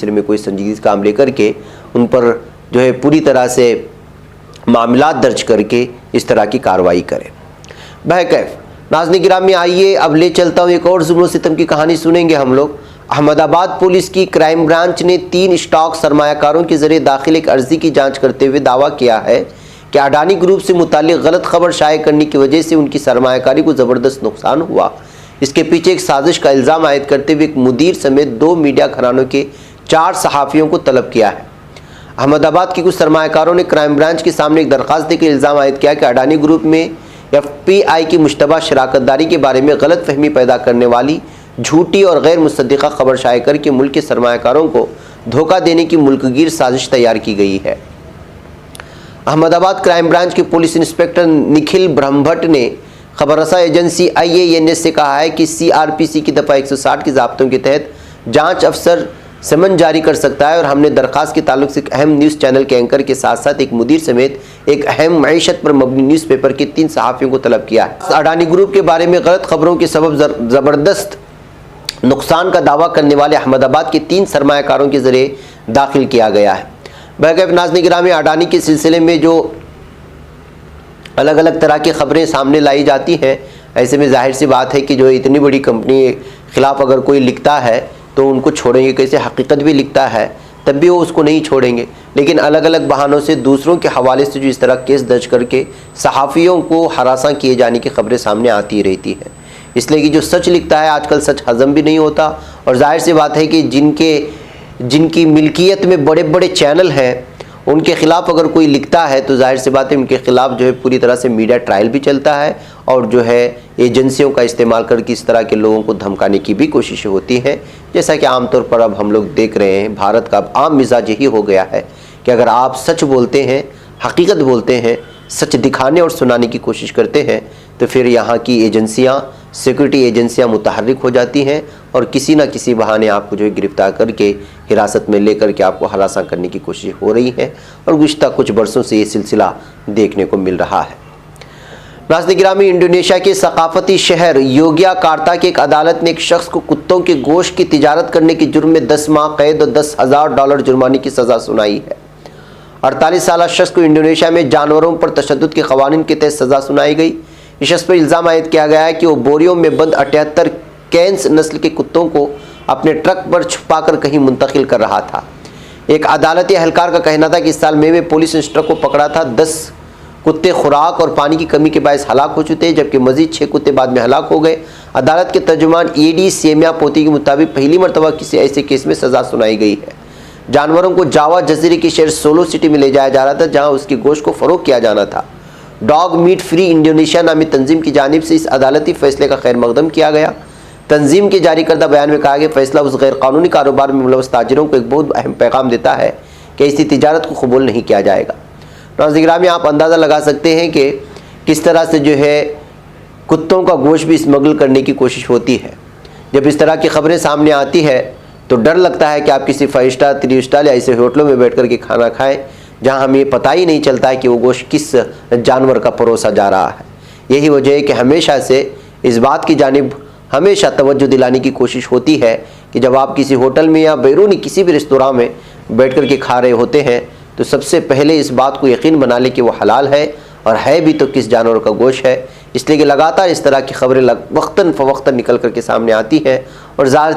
सिलसिले में कोई संजीदगी काम लेकर के उन पर जो है पूरी तरह से मामलात दर्ज करके इस तरह की कार्रवाई करें। बहरकैफ नाज़रीन गिरामी, आइए अब ले चलता हूँ एक और जुल्म सितम की कहानी सुनेंगे हम लोग। अहमदाबाद पुलिस की क्राइम ब्रांच ने 3 स्टॉक सरमायाकारों के जरिए दाखिल एक अर्जी की जांच करते हुए दावा किया है कि अडानी ग्रुप से मुतालिक गलत खबर शाये करने की वजह से उनकी सरमायाकारी को ज़बरदस्त नुकसान हुआ। इसके पीछे एक साजिश का इल्ज़ाम आयद करते हुए एक मुदीर समेत 2 मीडिया घरानों के 4 सहाफ़ियों को तलब किया है। अहमदाबाद के कुछ सरमायाकारों ने क्राइम ब्रांच के सामने एक दरख्वास्त देकर इल्ज़ाम आयद किया कि अडानी ग्रुप में FPI की मुश्तबा शराकतदारी के बारे में गलत फहमी पैदा करने वाली झूठी और गैर मुसद्दिक़ा खबर शाये करके मुल्क के सरमायाकारों को धोखा देने की मुल्कगीर साजिश तैयार की गई है। अहमदाबाद क्राइम ब्रांच के पुलिस इंस्पेक्टर निखिल ब्रह्मभट्ट ने खबररसा एजेंसी IANS से कहा है कि CRPC की दफ़ा 160 के ज़ाब्तों के तहत जाँच अफसर समन जारी कर सकता है और हमने दरख्वास्त के ताल्लुक से एक अहम न्यूज़ चैनल के एंकर के साथ साथ एक मुदीर समेत एक अहम मईशत पर मबनी न्यूज़पेपर के 3 सहाफ़ियों को तलब किया है। अडानी ग्रुप के बारे में गलत खबरों के सबब ज़बरदस्त नुकसान का दावा करने वाले अहमदाबाद के 3 सरमायाकारों के ज़रिए दाखिल किया गया है। बहरकैफ नाज़रीन गिरामी, अडानी के सिलसिले में जो अलग अलग तरह की खबरें सामने लाई जाती हैं, ऐसे में जाहिर सी बात है कि जो इतनी बड़ी कंपनी के ख़िलाफ़ अगर कोई लिखता है तो उनको छोड़ेंगे कैसे। हकीकत भी लिखता है तब भी वो उसको नहीं छोड़ेंगे, लेकिन अलग अलग बहानों से दूसरों के हवाले से जो इस तरह केस दर्ज करके सहाफ़ियों को हरासा किए जाने की खबरें सामने आती रहती हैं। इसलिए कि जो सच लिखता है आजकल सच हज़म भी नहीं होता, और जाहिर सी बात है कि जिनकी मिल्कियत में बड़े बड़े चैनल हैं उनके ख़िलाफ़ अगर कोई लिखता है तो जाहिर सी बात है उनके ख़िलाफ़ जो है पूरी तरह से मीडिया ट्रायल भी चलता है और जो है एजेंसियों का इस्तेमाल करके इस तरह के लोगों को धमकाने की भी कोशिशें होती हैं। जैसा कि आमतौर पर अब हम लोग देख रहे हैं, भारत का अब आम मिजाज यही हो गया है कि अगर आप सच बोलते हैं, हकीकत बोलते हैं, सच दिखाने और सुनाने की कोशिश करते हैं तो फिर यहाँ की एजेंसियाँ, सिक्योरिटी एजेंसियाँ मुतहर्रिक हो जाती हैं और किसी न किसी बहाने आपको जो है गिरफ्तार करके हिरासत में लेकर के आपको हरासा करने की कोशिश हो रही है और गुज़िश्ता कुछ बरसों से ये सिलसिला देखने को मिल रहा है। नाज़रीन गिरामी, इंडोनेशिया के सकाफती शहर योग्याकार्ता की एक अदालत ने एक शख्स को कुत्तों के गोश्त की तिजारत करने के जुर्म में 10 माह कैद और $10,000 जुर्माने की सज़ा सुनाई है। 48 साल शख्स को इंडोनेशिया में जानवरों पर तशद्दुद के क़वानीन के तहत सज़ा सुनाई गई। इस शख्स पर इल्ज़ाम आयद किया गया है कि वो बोरियों में बंद 78 कैन्स नस्ल के कुत्तों को अपने ट्रक पर छुपाकर कहीं मुंतकिल कर रहा था। एक अदालती एहलकार का कहना था कि इस साल मई में पुलिस ने इस ट्रक को पकड़ा था। 10 कुत्ते खुराक और पानी की कमी के बायस हलाक हो चुके हैं, जबकि मजीद 6 कुत्ते बाद में हलाक हो गए। अदालत के तर्जुमान ED सेमिया पोती के मुताबिक पहली मरतबा किसी ऐसे केस में सज़ा सुनाई गई है। जानवरों को जावा जजीरे के शहर सोलो सिटी में ले जाया जा रहा था, जहाँ उसकी गोश्त को फ़रोग़ किया जाना था। डॉग मीट फ्री इंडोनेशिया नामी तंजीम की जानिब से इस अदालती फ़ैसले का खैर मकदम किया गया। तंजीम के जारी करदा बयान में कहा गया फ़ैसला उस गैर कानूनी कारोबार में मुलव्वस ताजिरों को एक बहुत अहम पैगाम देता है कि ऐसी तिजारत को कबूल नहीं किया जाएगा। नाज़रीन गिरामी, आप अंदाज़ा लगा सकते हैं कि किस तरह से जो है कुत्तों का गोश्त भी स्मगल करने की कोशिश होती है। जब इस तरह की खबरें सामने आती है तो डर लगता है कि आप किसी 5 स्टार 3 स्टार या ऐसे होटलों में बैठ कर के खाना खाएं जहां हमें पता ही नहीं चलता है कि वो गोश्त किस जानवर का परोसा जा रहा है। यही वजह है कि हमेशा से इस बात की जानिब हमेशा तवज्जो दिलाने की कोशिश होती है कि जब आप किसी होटल में या बैरूनी किसी भी रेस्तोरां में बैठ कर के खा रहे होते हैं तो सबसे पहले इस बात को यकीन बना लें कि वो हलाल है और है भी तो किस जानवर का गोश्त है। इसलिए कि लगातार इस तरह की खबरें वक्तन फ़वक्तन निकल कर के सामने आती हैं और ज़ाहिर